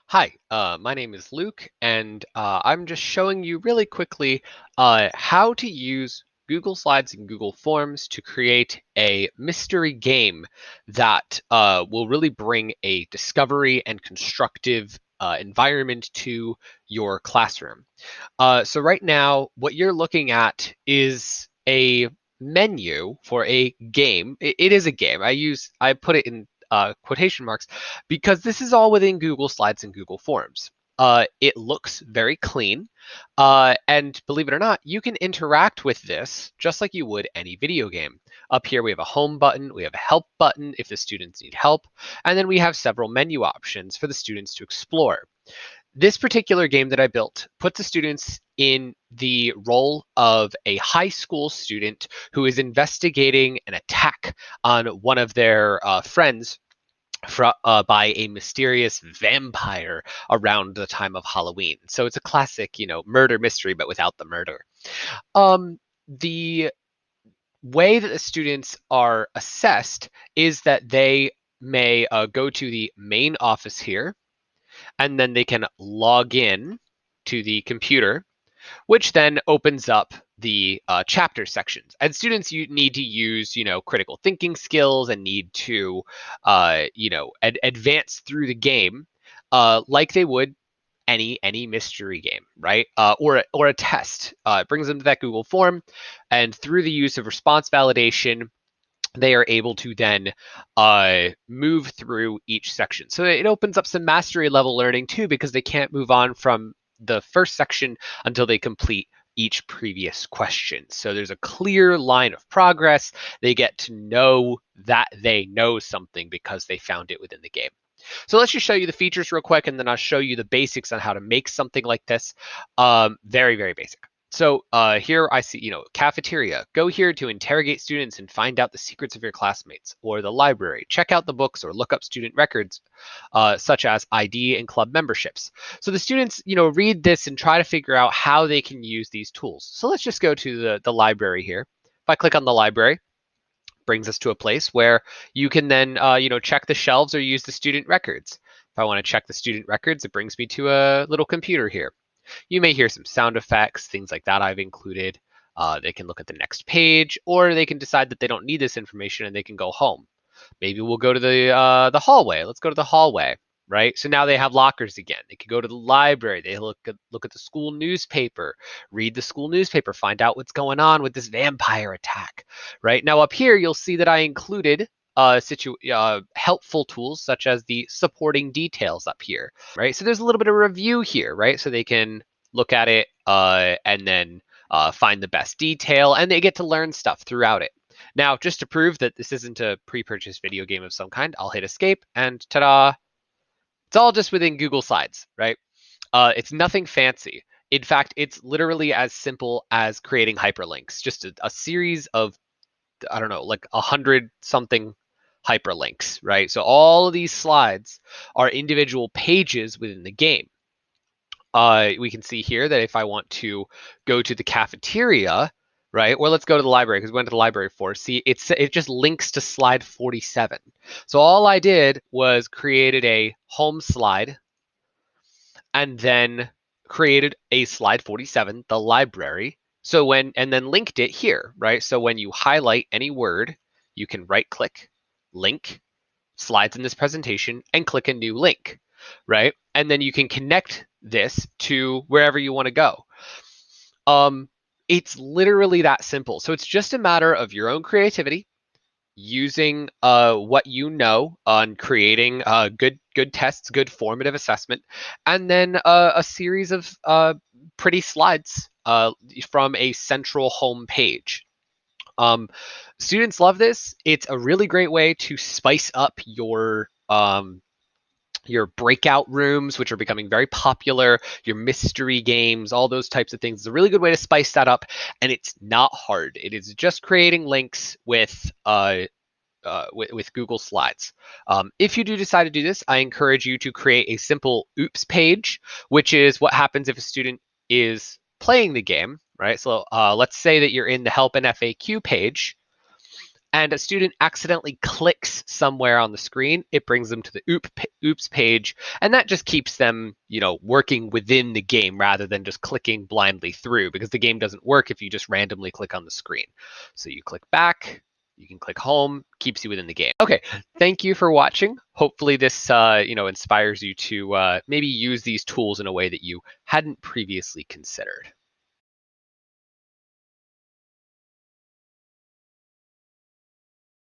Hi, my name is Luke, and I'm just showing you really quickly how to use Google Slides and Google Forms to create a mystery game that will really bring a discovery and constructive environment to your classroom. So right now, what you're looking at is a menu for a game. It is a game. I put it in quotation marks because this is all within Google Slides and Google Forms. It looks very clean, and believe it or not, you can interact with this just like you would any video game. Up here, we have a home button, we have a help button if the students need help, and then we have several menu options for the students to explore. This particular game that I built puts the students in the role of a high school student who is investigating an attack on one of their friends by a mysterious vampire around the time of Halloween. So it's a classic, murder mystery, but without the murder. The way that the students are assessed is that they may go to the main office here, and then they can log in to the computer, which then opens up the chapter sections. And students need to use, critical thinking skills and need to, advance through the game like they would any mystery game, right? Or a test. It brings them to that Google form, and through the use of response validation, they are able to then move through each section. So it opens up some mastery level learning too, because they can't move on from the first section until they complete each previous question. So there's a clear line of progress. They get to know that they know something because they found it within the game. So let's just show you the features real quick, and then I'll show you the basics on how to make something like this. Very, very basic. So here I see, cafeteria. Go here to interrogate students and find out the secrets of your classmates. Or the library. Check out the books or look up student records, such as ID and club memberships. So the students, read this and try to figure out how they can use these tools. So let's just go to the library here. If I click on the library, brings us to a place where you can then check the shelves or use the student records. If I want to check the student records, it brings me to a little computer here. You may hear some sound effects, things like that I've included. They can look at the next page, or they can decide that they don't need this information and they can go home. Maybe we'll go to the hallway. Let's go to the hallway, right? So now they have lockers again. They can go to the library. They look at the school newspaper, read the school newspaper, find out what's going on with this vampire attack, right? Now up here, you'll see that I included helpful tools such as the supporting details up here, right? So there's a little bit of review here, right? So they can look at it and then find the best detail, and they get to learn stuff throughout it. Now, just to prove that this isn't a pre-purchased video game of some kind, I'll hit escape, and ta-da! It's all just within Google Slides, right? It's nothing fancy. In fact, it's literally as simple as creating hyperlinks, just a series of, I don't know, like 100 something hyperlinks, right? So all of these slides are individual pages within the game. We can see here that if I want to go to the cafeteria, right, or let's go to the library because we went to the library for, see, it just links to slide 47. So all I did was created a home slide and then created a slide 47, the library. So and then linked it here, right? So when you highlight any word, you can right click, link, slides in this presentation, and click a new link, right? And then you can connect this to wherever you want to go. It's literally that simple. So it's just a matter of your own creativity, using what you know on creating good tests, good formative assessment, and then a series of pretty slides from a central home page. Students love this. It's a really great way to spice up your breakout rooms, which are becoming very popular, your mystery games, all those types of things. It's a really good way to spice that up, and it's not hard. It is just creating links with Google Slides. If you do decide to do this, I encourage you to create a simple oops page, which is what happens if a student is playing the game, right? So let's say that you're in the help and FAQ page, and a student accidentally clicks somewhere on the screen, it brings them to the oops page, and that just keeps them, working within the game rather than just clicking blindly through, because the game doesn't work if you just randomly click on the screen. So you click back, you can click home, keeps you within the game. Okay, thank you for watching. Hopefully this, inspires you to maybe use these tools in a way that you hadn't previously considered.